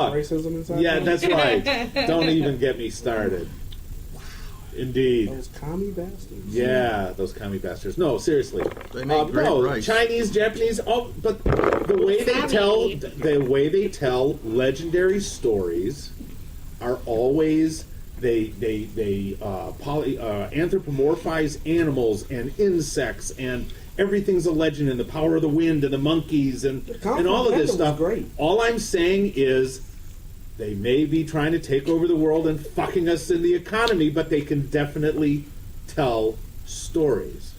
racism inside. Yeah, that's right. Don't even get me started. Indeed. Those commie bastards. Yeah, those commie bastards. No, seriously. They make great rice. Chinese, Japanese. Oh, but the way they tell legendary stories are always they anthropomorphize animals and insects and everything's a legend and the power of the wind and the monkeys and all of this stuff. Great. All I'm saying is they may be trying to take over the world and fucking us in the economy, but they can definitely tell stories.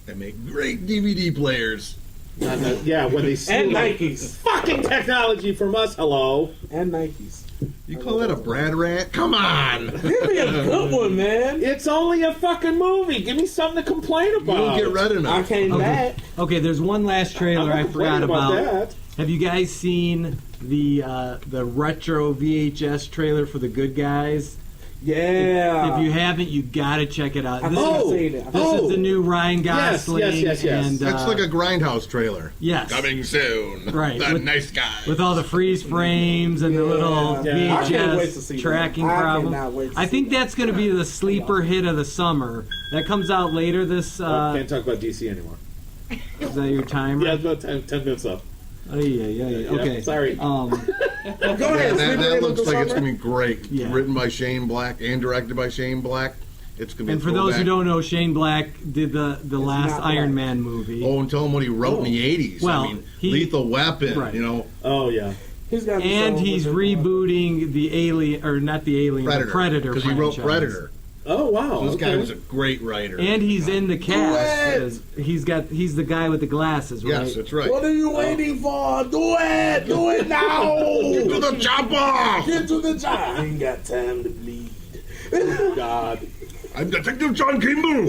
They make great DVD players. Yeah, when they steal and Nikes. Fucking technology from us, hello. And Nikes. You call that a Brad rant? Come on! Give me a good one, man. It's only a fucking movie. Give me something to complain about. You don't get read enough. I came back. Okay, there's one last trailer I forgot about. That. Have you guys seen the retro VHS trailer for The Good Guys? Yeah. If you haven't, you gotta check it out. This is the new Ryan Gosling. Yes. And, That's like a Grindhouse trailer. Yes. Coming soon. Right. The nice guy. With all the freeze frames and the little VHS tracking problem. I think that's going to be the sleeper hit of the summer. That comes out later this... can't talk about DC anymore. Is that your timer? Yeah, it's about 10 minutes up. Oh, yeah. Okay. Sorry. Go ahead. That looks like it's going to be great. Yeah. Written by Shane Black and directed by Shane Black. It's going to be. And for those who don't know, Shane Black did the last Iron Man movie. Oh, and tell him what he wrote in the 80s. Well, I mean, Lethal Weapon, right. you know. Oh, yeah. He's rebooting the Alien, or not the Alien, Predator. the Predator because he wrote Predator. Oh, wow. This guy was a great writer. And he's in the cast. He's the guy with the glasses, right? Yes, that's right. What are you waiting for? Do it! Do it now! Get to the chopper! Get to the chopper! I ain't got time to bleed. God. I'm Detective John Kimball!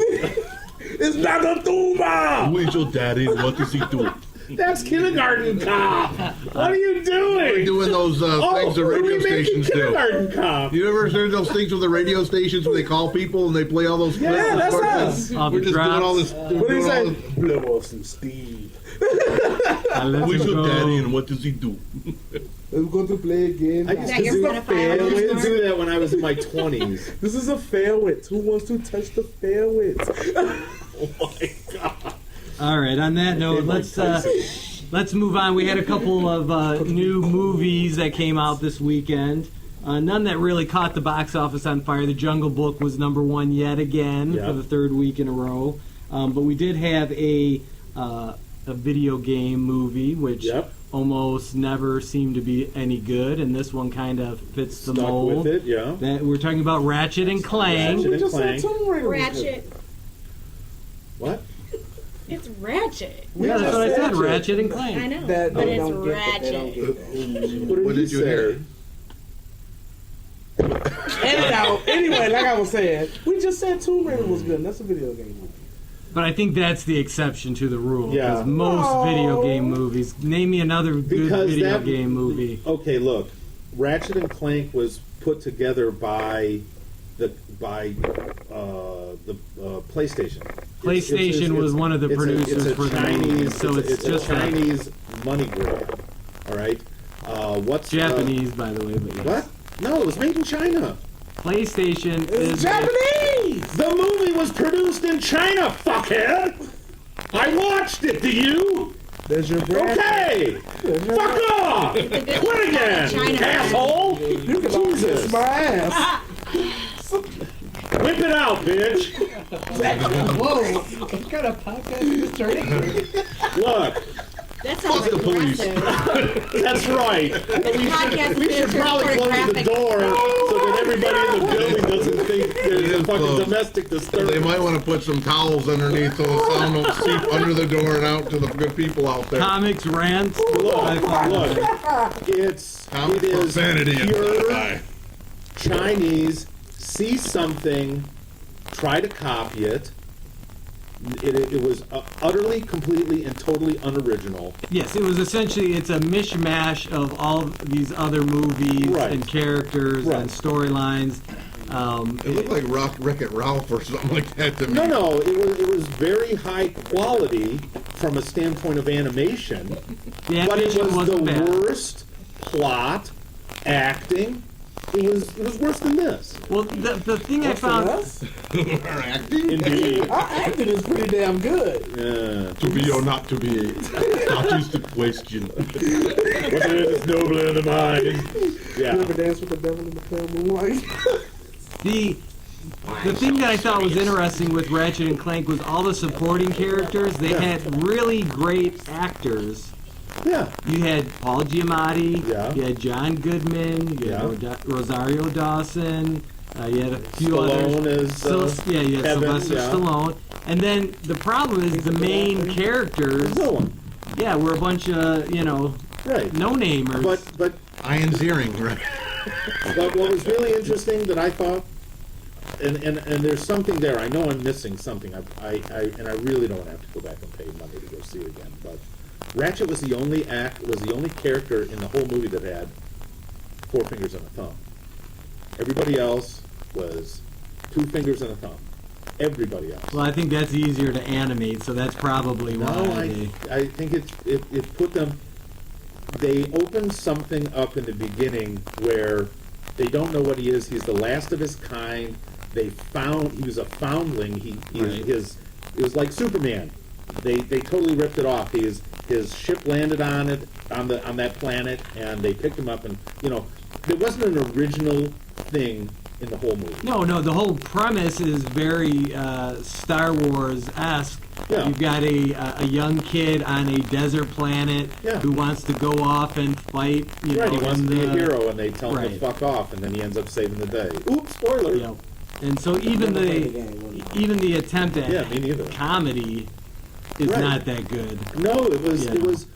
It's not a tumor! Who is your daddy and what does he do? That's Kindergarten Cop. What are you doing? We're doing those things the radio stations do. Kindergarten Cop. You ever heard those things with the radio stations where they call people and they play all those clips? Yeah, that's us. We're just doing all this. What do you say? Blow off some steam. Who's your daddy and what does he do? We're going to play again. I used to do that when I was in my 20s. This is a fairwit. Who wants to touch the fairwit? Oh my God. All right. On that note, let's move on. We had a couple of new movies that came out this weekend. None that really caught the box office on fire. The Jungle Book was #1 yet again for the third week in a row. But we did have a video game movie, which almost never seemed to be any good, and this one kind of fits the mold. With it, yeah. That we're talking about Ratchet and Clank. Ratchet. What? It's Ratchet. Yeah, that's what I said. Ratchet and Clank. I know, but it's Ratchet. What did you hear? Edit it out. Anyway, like I was saying, we just said Tomb Raider was good. And that's a video game movie. But I think that's the exception to the rule. Yeah. Because most video game movies. Name me another good video game movie. Okay, look. Ratchet and Clank was put together by the PlayStation. PlayStation was one of the producers for the movie, so it's just a Chinese money grab. All right. What's Japanese, by the way? But yes. What? No, it was made in China. PlayStation is Japanese. The movie was produced in China, fuckhead. I watched it. Do you? There's your brand. Okay. Fuck off. Quit again, asshole. You can Jesus. kiss my ass. Whip it out, bitch. Whoa. What kind of podcast is this turning into? Look. That sounds Fuck the police. That's right. We should probably close the door so that everybody in the building doesn't think there's a fucking domestic disturbance. They might want to put some towels underneath so the sound won't seep under the door and out to the good people out there. Comics rant. Look. It is profanity pure Chinese. See something, try to copy it. It was utterly, completely, and totally unoriginal. Yes, it was essentially, it's a mishmash of all these other movies and characters and storylines. It looked like Wreck-It Ralph or something like that to me. No, it was very high quality from a standpoint of animation. The but it animation was wasn't the bad. worst plot Acting, it was worse than this. Well, the thing I What's found. us? Our acting? Indeed. Our acting is pretty damn good. Yeah. To be or not to be. That is the question. What is noble in the mind? You Yeah. ever dance with the devil in the pale moonlight? The thing that I thought was interesting with Ratchet and Clank was all the supporting characters. They had really great actors. Yeah. You had Paul Giamatti. Yeah. You had John Goodman. You had Rosario Dawson. You had a few Stallone others. is, you had Kevin, Sylvester yeah. Stallone. And then the problem is the main characters. Villain. Yeah, were a bunch of Right. no-namers. But Ian Ziering, right? But what was really interesting that I thought, and there's something there. I know I'm missing something. I really don't have to go back and pay money to go see it again. But Ratchet was the only character in the whole movie that had 4 fingers and a thumb. Everybody else was 2 fingers and a thumb. Everybody else. Well, I think that's easier to animate, so that's probably why. No, I think it put them. They opened something up in the beginning where they don't know what he is. He's the last of his kind. He was a foundling. It was like Superman. They totally ripped it off. His ship landed on that planet, and they picked him up. And there wasn't an original thing in the whole movie. No, the whole premise is very Star Wars-esque. Yeah. You've got a young kid on a desert planet who wants to go off and fight. Right, he wants to be a hero, and they tell him Right. to fuck off, and then he ends up saving the day. Oops, spoiler. You know, and so even the attempt at Me neither. comedy is Right. not that good. No, it was Yeah. it was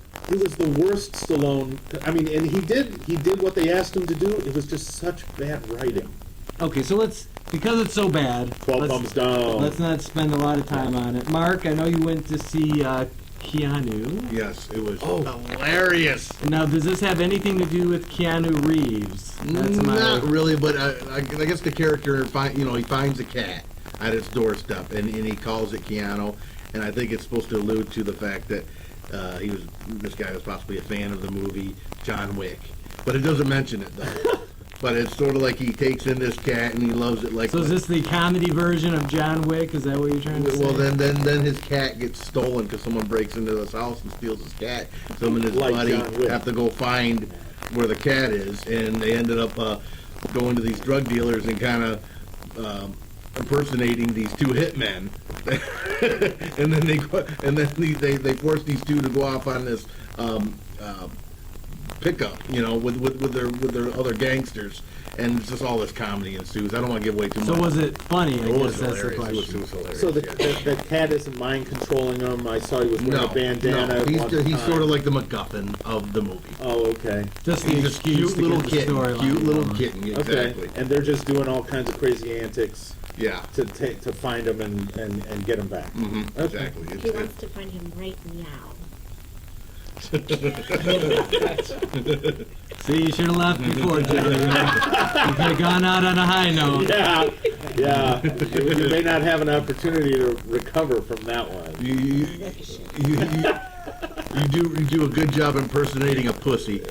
the worst Stallone. I mean, and he did what they asked him to do. It was just such bad writing. Okay, so because it's so bad, 12 thumbs down. let's not spend a lot of time on it. Mark, I know you went to see Keanu. Yes, it was hilarious. Now, does this have anything to do with Keanu Reeves? Not really, but I guess the character, he finds a cat at its doorstep, and he calls it Keanu, and I think it's supposed to allude to the fact that this guy was possibly a fan of the movie John Wick, but it doesn't mention it though. But it's sort of like he takes in this cat and he loves it like. So is this the comedy version of John Wick? Is that what you're trying to say? Well, then his cat gets stolen because someone breaks into his house and steals his cat. So him and his Like buddy John Wick. have to go find where the cat is, and they ended up going to these drug dealers and kind of impersonating these 2 hitmen. and then they force these 2 to go off on this pickup, with their other gangsters, and it's just all this comedy ensues. I don't want to give away too much. So was it funny? I It was guess that's the hilarious. question. It was hilarious. So yeah. the cat isn't mind controlling him. I saw he was wearing a bandana. at one He's time. sort of like the MacGuffin of the movie. Oh, okay. Just the He's this excuse cute to little get the kitten, storyline cute little going. kitten, Okay. exactly. And they're just doing all kinds of crazy antics Yeah, to find him and get him back. exactly. He wants to find him right now. See, you should have left before, Joe. You could have gone out on a high note. Yeah. You may not have an opportunity to recover from that one. You do a good job impersonating a pussy.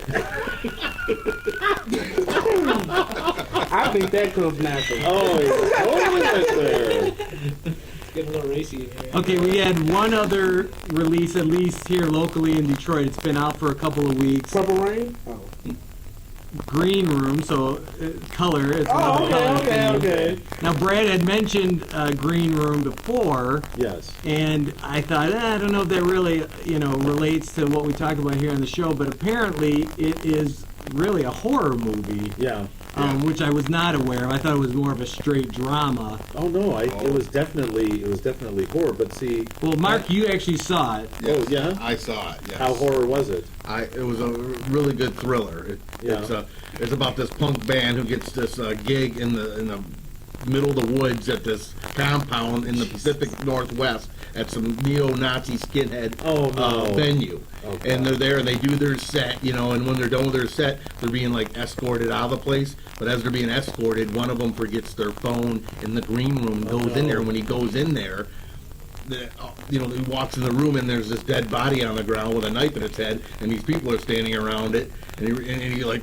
I think that comes natural. Oh, he's totally went there. Getting a little racy in here. Okay, we had one other release, at least here locally in Detroit. It's been out for a couple of weeks. Purple Rain? Oh. Green Room, so color. It's Oh, another color theme. okay. Now, Brad had mentioned Green Room before, Yes. and I thought, I don't know if that really, relates to what we talk about here on the show, but apparently it is really a horror movie, Yeah. which I was not aware of. I thought it was more of a straight drama. Oh no, it was definitely horror. But see, Well, Mark, you actually saw it. Oh, yeah? I saw it. Yes. how horror was it? It was a really good thriller. It's about this punk band who gets this gig in the middle of the woods at this compound in the Pacific Northwest at some neo-Nazi skinhead venue. Oh, and they're there and they do their set, and when they're done with their set, they're being like escorted out of the place. But as they're being escorted, one of them forgets their phone in the green room and goes in there. And when he goes in there, he walks in the room and there's this dead body on the ground with a knife in its head, and these people are standing around it, and he like